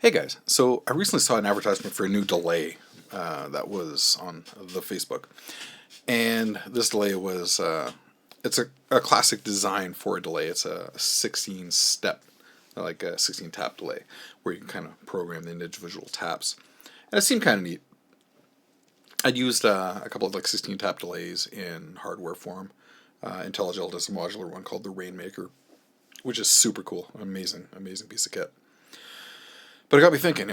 Hey guys, so I recently saw an advertisement for a new delay that was on the Facebook, and this delay was it's a classic design for a delay. It's a 16 step, like a 16 tap delay, where you can kind of program the individual taps, and it seemed kind of neat. I'd used a couple of like 16 tap delays in hardware form. IntelliGel does a modular one called the Rainmaker, which is super cool, amazing piece of kit. But it got me thinking,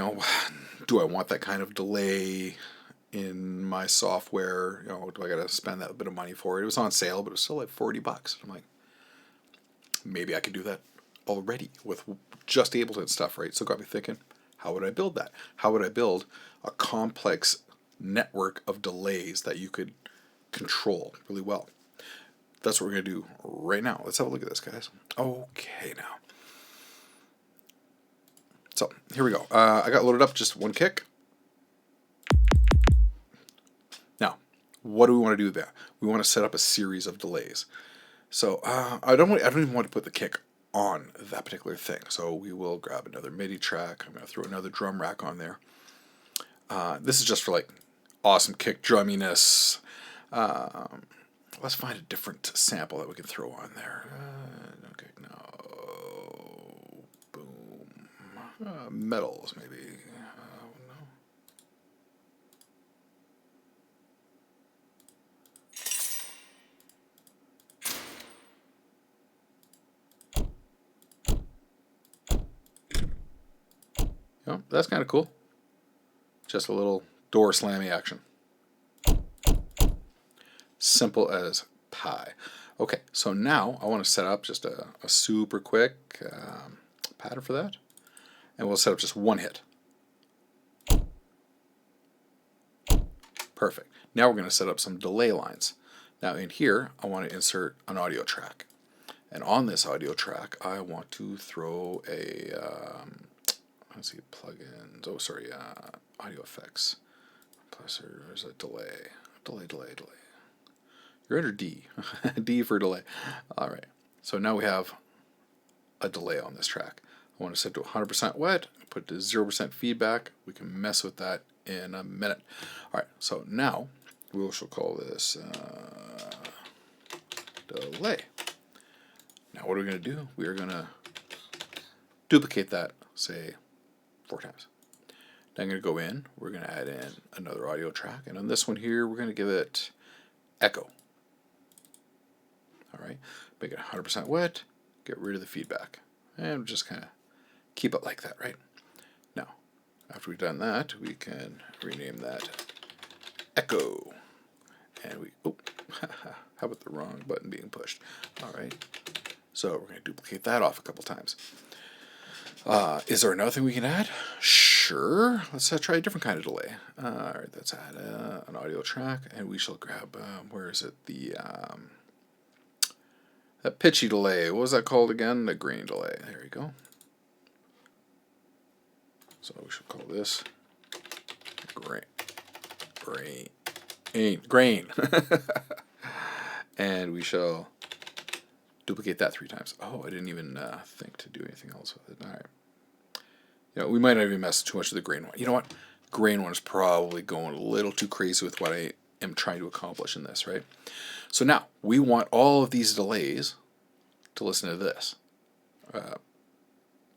do I want that kind of delay in my software? Do I got to spend that bit of money for it? It was on sale, but it was still like $40. I'm like, maybe I could do that already with just Ableton stuff, right? So it got me thinking, how would I build that? How would I build a complex network of delays that you could control really well? That's what we're going to do right now. Let's have a look at this, guys. Okay, now. So here we go. I got loaded up just one kick. Now, what do we want to do there? We want to set up a series of delays. So I don't even want to put the kick on that particular thing. So we will grab another MIDI track. I'm going to throw another drum rack on there. This is just for like awesome kick drumminess. Let's find a different sample that we can throw on there. Okay, no. Metals, maybe. No. That's kind of cool. Just a little door slammy action. Simple as pie. Okay, so now I want to set up just a super quick pattern for that. And we'll set up just one hit. Perfect. Now we're going to set up some delay lines. Now in here, I want to insert an audio track. And on this audio track, I want to throw a, let's see, plugins. Oh, sorry, audio effects. Plus there's a delay. Delay. You're under D. D for delay. All right. So now we have a delay on this track. I want to set to 100% wet, put it to 0% feedback. We can mess with that in a minute. All right, so now we shall call this delay. Now what are we going to do? We are going to duplicate that, say, 4 times. Now I'm going to go in. We're going to add in another audio track. And on this one here, we're going to give it echo. All right, make it 100% wet, get rid of the feedback. And just kind of keep it like that, right? Now, after we've done that, we can rename that echo. And how about the wrong button being pushed? All right. So we're going to duplicate that off a couple times. Is there another thing we can add? Sure. Let's try a different kind of delay. All right, let's add an audio track, and we shall grab, where is it? That pitchy delay. What was that called again? The grain delay. There you go. So we should call this grain. And we shall duplicate that 3 times. Oh, I didn't even think to do anything else with it. All right. We might not even mess too much with the grain one. You know what? Grain one is probably going a little too crazy with what I am trying to accomplish in this, right? So now we want all of these delays to listen to this.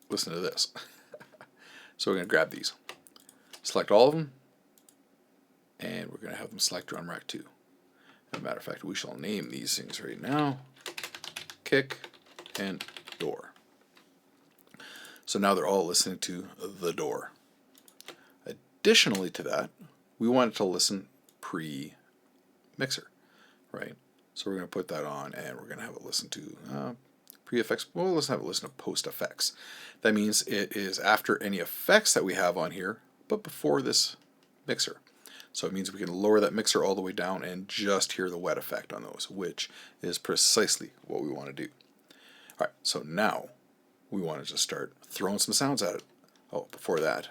Listen to this. So we're going to grab these, select all of them, and we're going to have them select drum rack 2. As a matter of fact, we shall name these things right now, kick and door. So now they're all listening to the door. Additionally to that, we want it to listen pre-mixer, right? So we're going to put that on, and we're going to have it listen to pre-effects. Well, let's have it listen to post-effects. That means it is after any effects that we have on here, but before this mixer. So it means we can lower that mixer all the way down and just hear the wet effect on those, which is precisely what we want to do. All right, so now we want to just start throwing some sounds at it. Oh, before that,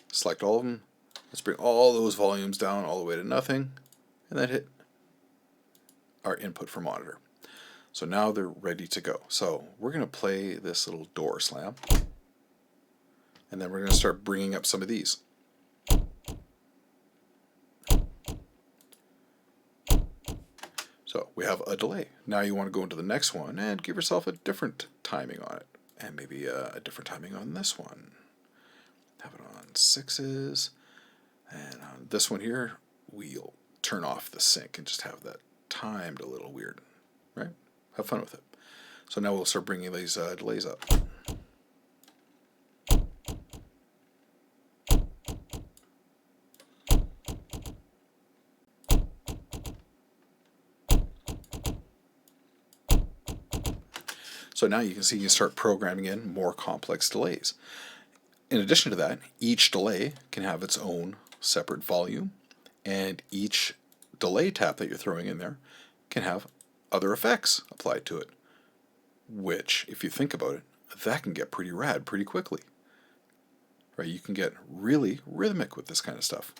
select all of them. Let's bring all those volumes down all the way to nothing, and then hit our input for monitor. So now they're ready to go. So we're going to play this little door slam. And then we're going to start bringing up some of these. So we have a delay. Now you want to go into the next one and give yourself a different timing on it. And maybe a different timing on this one. Have it on 6s. And on this one here, we'll turn off the sync and just have that timed a little weird. Right? Have fun with it. So now we'll start bringing these delays up. So now you can see you can start programming in more complex delays. In addition to that, each delay can have its own separate volume, and each delay tap that you're throwing in there can have other effects applied to it, which, if you think about it, that can get pretty rad pretty quickly. Right? You can get really rhythmic with this kind of stuff.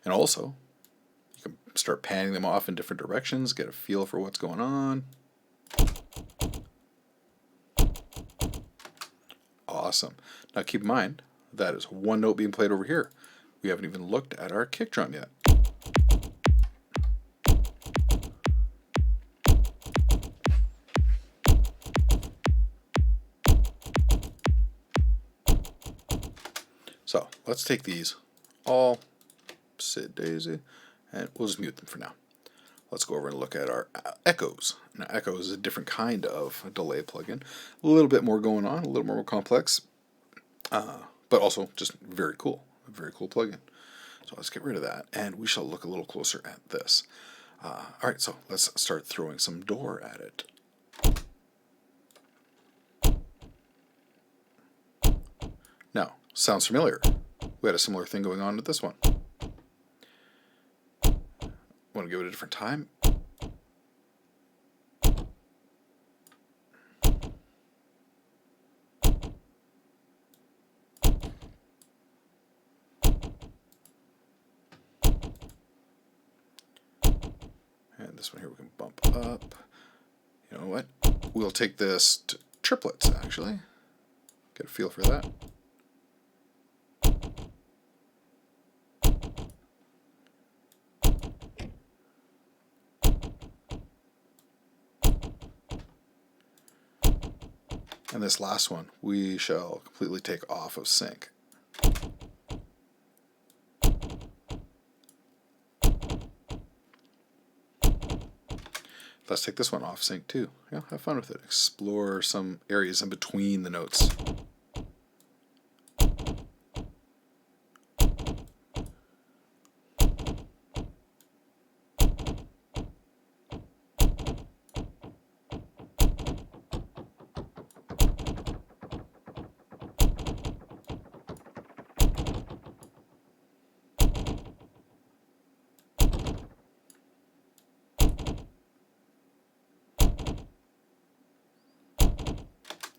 And also, you can start panning them off in different directions, get a feel for what's going on. Awesome. Now keep in mind, that is one note being played over here. We haven't even looked at our kick drum yet. So let's take these all, Sid Daisy, and we'll just mute them for now. Let's go over and look at our echoes. Now, echoes is a different kind of delay plugin. A little bit more going on, a little more complex, but also just very cool. A very cool plugin. So let's get rid of that, and we shall look a little closer at this. All right, so let's start throwing some door at it. Now, sounds familiar. We had a similar thing going on with this one. Want to give it a different time? And this one here we can bump up. You know what? We'll take this to triplets, actually. Get a feel for that. And this last one, we shall completely take off of sync. Let's take this one off sync too. Yeah, have fun with it. Explore some areas in between the notes.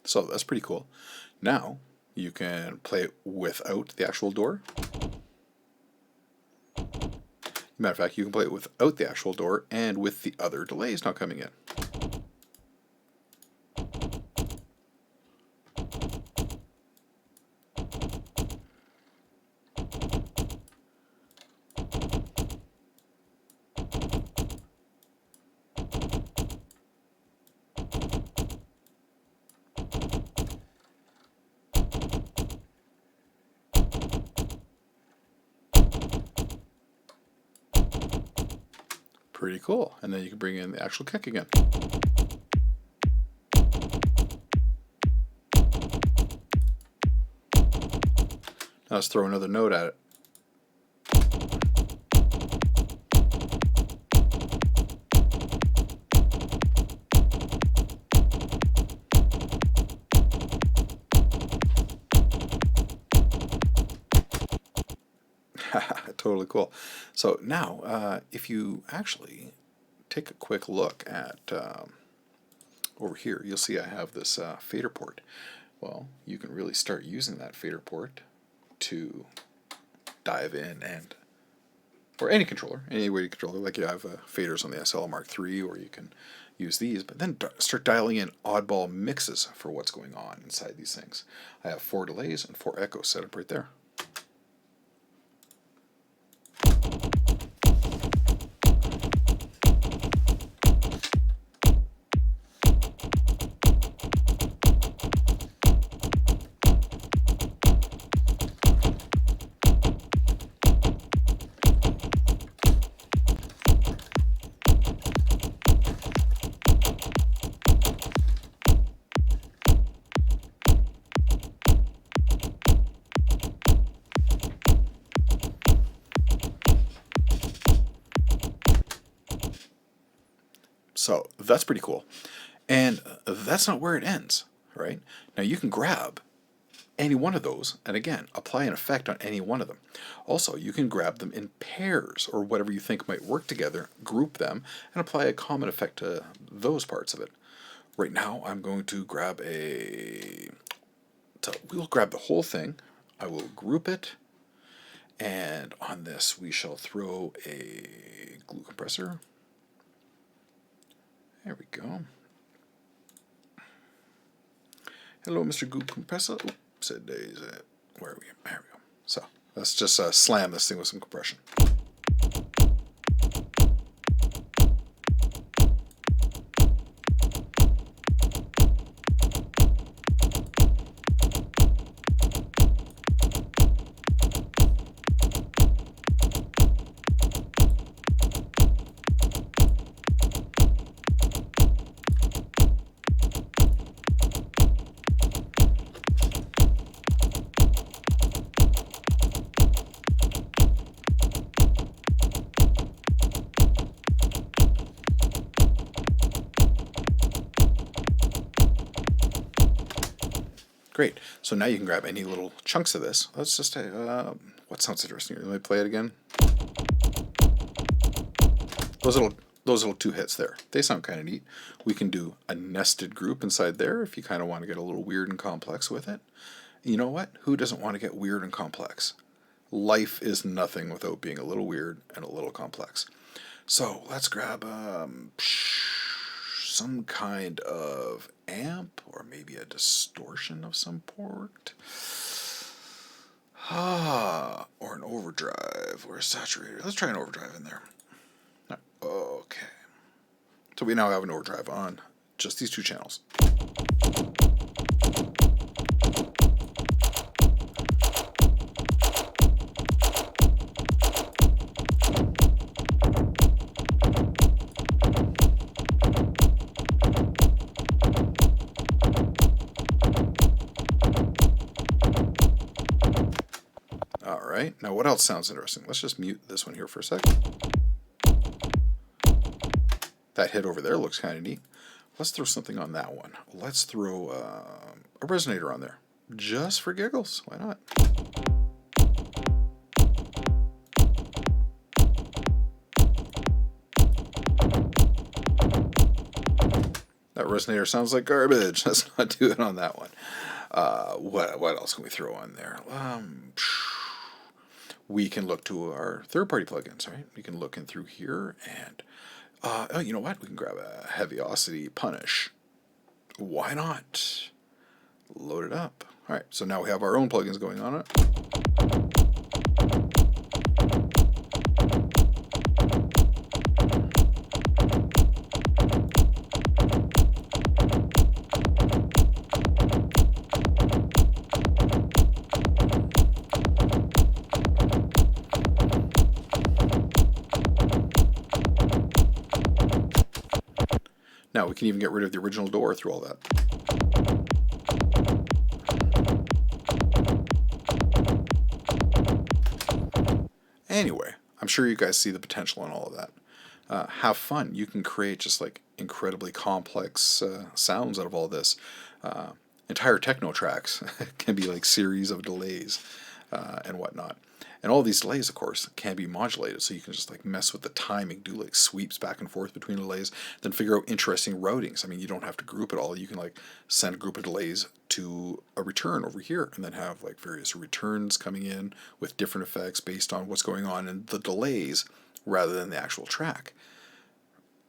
So that's pretty cool. Now you can play it without the actual door. Matter of fact, you can play it without the actual door and with the other delays not coming in. Pretty cool. And then you can bring in the actual kick again. Now let's throw another note at it. Totally cool. So now, if you actually take a quick look at over here, you'll see I have this fader port. Well, you can really start using that fader port to dive in and, or any controller, any way controller, like you have faders on the SLR Mark III, or you can use these, but then start dialing in oddball mixes for what's going on inside these things. I have 4 delays and 4 echoes set up right there. So that's pretty cool. And that's not where it ends, right? Now you can grab any one of those and again, apply an effect on any one of them. Also, you can grab them in pairs or whatever you think might work together, group them, and apply a common effect to those parts of it. Right now, I'm going to grab we'll grab the whole thing. I will group it. And on this, we shall throw a glue compressor. There we go. Hello, Mr. Glue Compressor. Oops, said days. Where are we? There we go. So let's just slam this thing with some compression. Great. So now you can grab any little chunks of this. Let's just, what sounds interesting here? Let me play it again. Those little 2 hits there, they sound kind of neat. We can do a nested group inside there if you kind of want to get a little weird and complex with it. You know what? Who doesn't want to get weird and complex? Life is nothing without being a little weird and a little complex. So let's grab some kind of amp or maybe a distortion of some port. Or an overdrive or a saturator. Let's try an overdrive in there. Okay. So we now have an overdrive on just these 2 channels. All right. Now what else sounds interesting? Let's just mute this one here for a second. That hit over there looks kind of neat. Let's throw something on that one. Let's throw a resonator on there. Just for giggles. Why not? That resonator sounds like garbage. Let's not do it on that one. What else can we throw on there? We can look to our third-party plugins, right? We can look in through here and oh, you know what? We can grab a Heaviosity Punish. Why not? Load it up. All right, so now we have our own plugins going on it. Now we can even get rid of the original door through all that. Anyway, I'm sure you guys see the potential in all of that. Have fun. You can create just like incredibly complex sounds out of all this. Entire techno tracks can be like series of delays and whatnot. And all these delays, of course, can be modulated, so you can just like mess with the timing, do like sweeps back and forth between delays, then figure out interesting routings. I mean, you don't have to group it all. You can like send a group of delays to a return over here, and then have like various returns coming in with different effects based on what's going on in the delays rather than the actual track.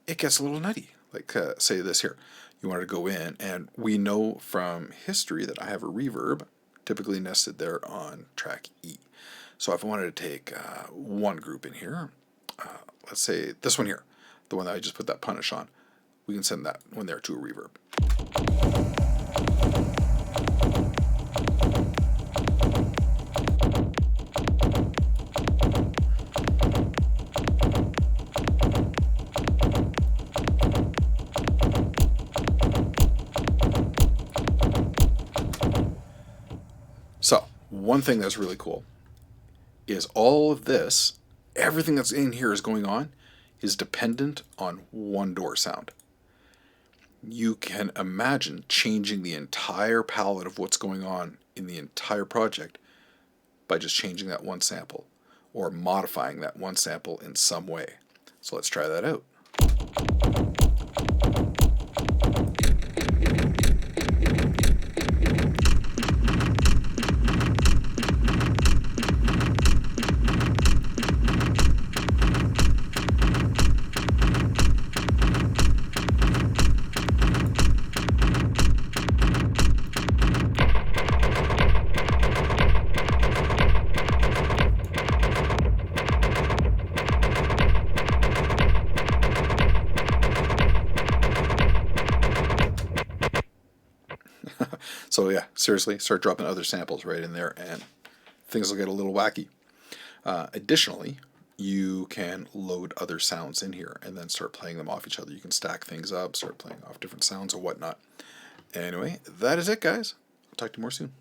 It gets a little nutty. Like, say this here. You wanted to go in, and we know from history that I have a reverb typically nested there on track E. So if I wanted to take one group in here, let's say this one here, the one that I just put that punish on, we can send that one there to a reverb. So one thing that's really cool is all of this, everything that's in here is going on, is dependent on one door sound. You can imagine changing the entire palette of what's going on in the entire project by just changing that one sample or modifying that one sample in some way. So let's try that out. So yeah, seriously, start dropping other samples right in there and things will get a little wacky. Additionally, you can load other sounds in here and then start playing them off each other. You can stack things up, start playing off different sounds or whatnot. Anyway, that is it, guys. I'll talk to you more soon.